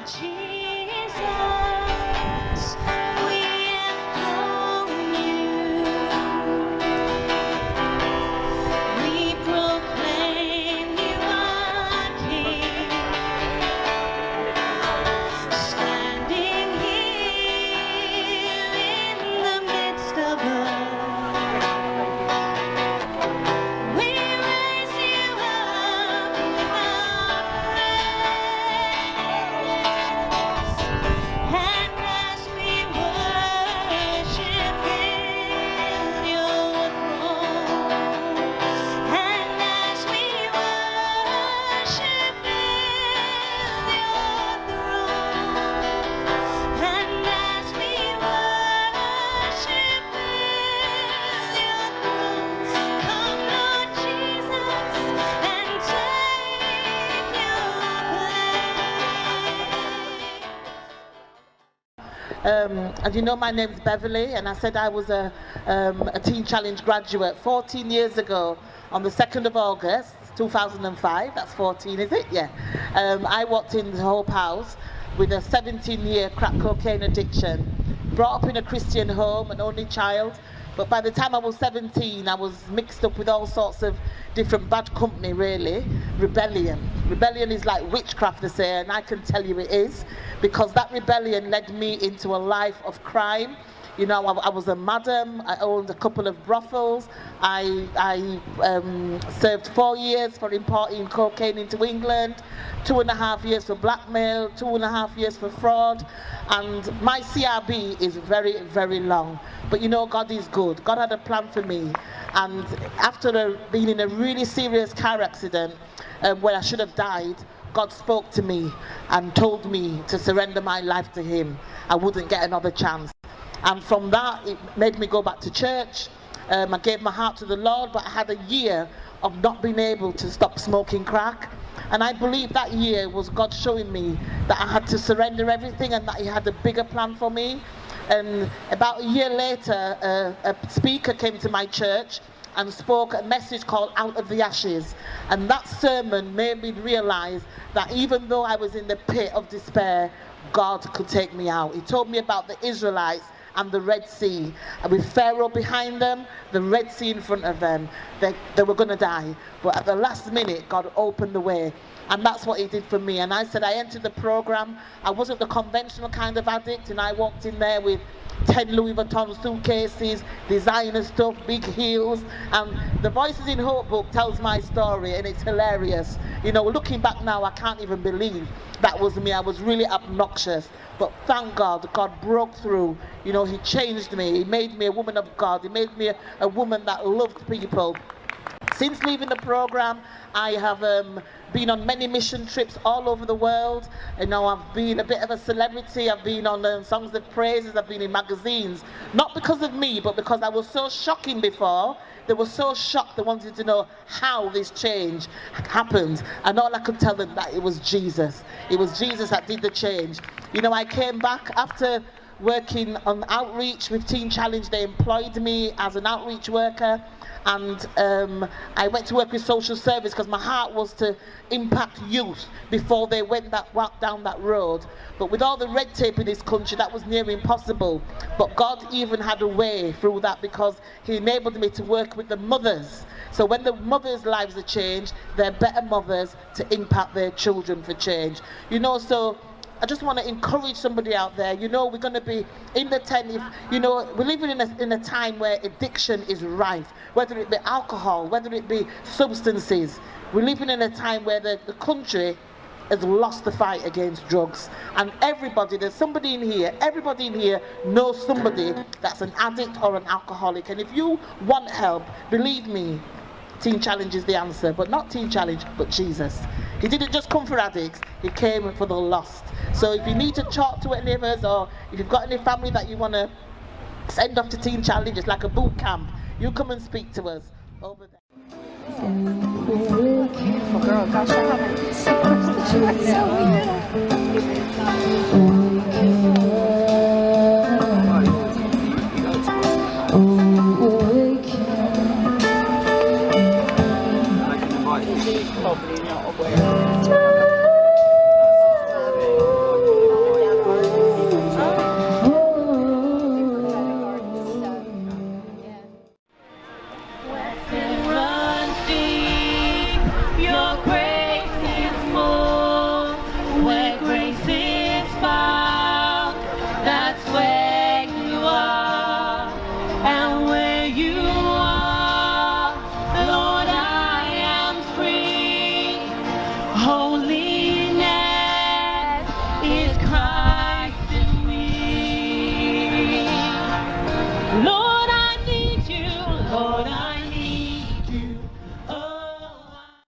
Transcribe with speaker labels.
Speaker 1: Jesus, we enthrone you. We proclaim you are King, standing here in the midst of us. We raise you up with our praise, and as we worship in your throne, and as we worship in your throne, and as we worship in your throne, come Lord Jesus and take your place.
Speaker 2: As you know, my name's Beverly, and I said I was a Teen Challenge graduate 14 years ago on the 2nd of August 2005. That's 14, is it? Yeah. I walked in the Hope House with a 17-year crack cocaine addiction, brought up in a Christian home, an only child. But by the time I was 17, I was mixed up with all sorts of different bad company, really. Rebellion. Rebellion is like witchcraft, they say, and I can tell you it is, because that rebellion led me into a life of crime. You know, I was a madam, I owned a couple of brothels, I served 4 years for importing cocaine into England, 2.5 years for blackmail, 2.5 years for fraud, and my CRB is very, very long. But you know, God is good. God had a plan for me, and after being in a really serious car accident where I should have died, God spoke to me and told me to surrender my life to Him. I wouldn't get another chance. And from that, it made me go back to church. I gave my heart to the Lord, but I had a year of not being able to stop smoking crack. And I believe that year was God showing me that I had to surrender everything and that He had a bigger plan for me. And about a year later, a speaker came to my church and spoke a message called Out of the Ashes. And that sermon made me realize that even though I was in the pit of despair, God could take me out. He told me about the Israelites and the Red Sea, and with Pharaoh behind them, the Red Sea in front of them. They were going to die, but at the last minute, God opened the way, and that's what He did for me. And I said, I entered the program. I wasn't the conventional kind of addict, and I walked in there with 10 Louis Vuitton suitcases, designer stuff, big heels, and the Voices in Hope book tells my story, and it's hilarious. You know, looking back now, I can't even believe that was me. I was really obnoxious, but thank God, God broke through. You know, He changed me. He made me a woman of God. He made me a woman that loved people. Since leaving the program, I have been on many mission trips all over the world. You know, I've been a bit of a celebrity. I've been on Songs of Praises. I've been in magazines. Not because of me, but because I was so shocking before. They were so shocked. They wanted to know how this change happened. And all I could tell them that it was Jesus. It was Jesus that did the change. You know, I came back after working on outreach with Teen Challenge. They employed me as an outreach worker, and I went to work with social service because my heart was to impact youth before they went down that road. But with all the red tape in this country, that was near impossible. But God even had a way through that, because He enabled me to work with the mothers. So when the mothers' lives are changed, they're better mothers to impact their children for change. You know, so I just want to encourage somebody out there. You know, we're going to be in the tent. If, you know, we're living in a time where addiction is rife, whether it be alcohol, whether it be substances. We're living in a time where the country has lost the fight against drugs. And everybody, there's somebody in here, everybody in here knows somebody that's an addict or an alcoholic. And if you want help, believe me, Teen Challenge is the answer. But not Teen Challenge, but Jesus. He didn't just come for addicts, He came for the lost. So if you need to talk to any of us, or if you've got any family that you want to send off to Teen Challenge, it's like a boot camp, you come and speak to us over there.
Speaker 3: Beautiful girl, gosh, I haven't seen her since she was so little.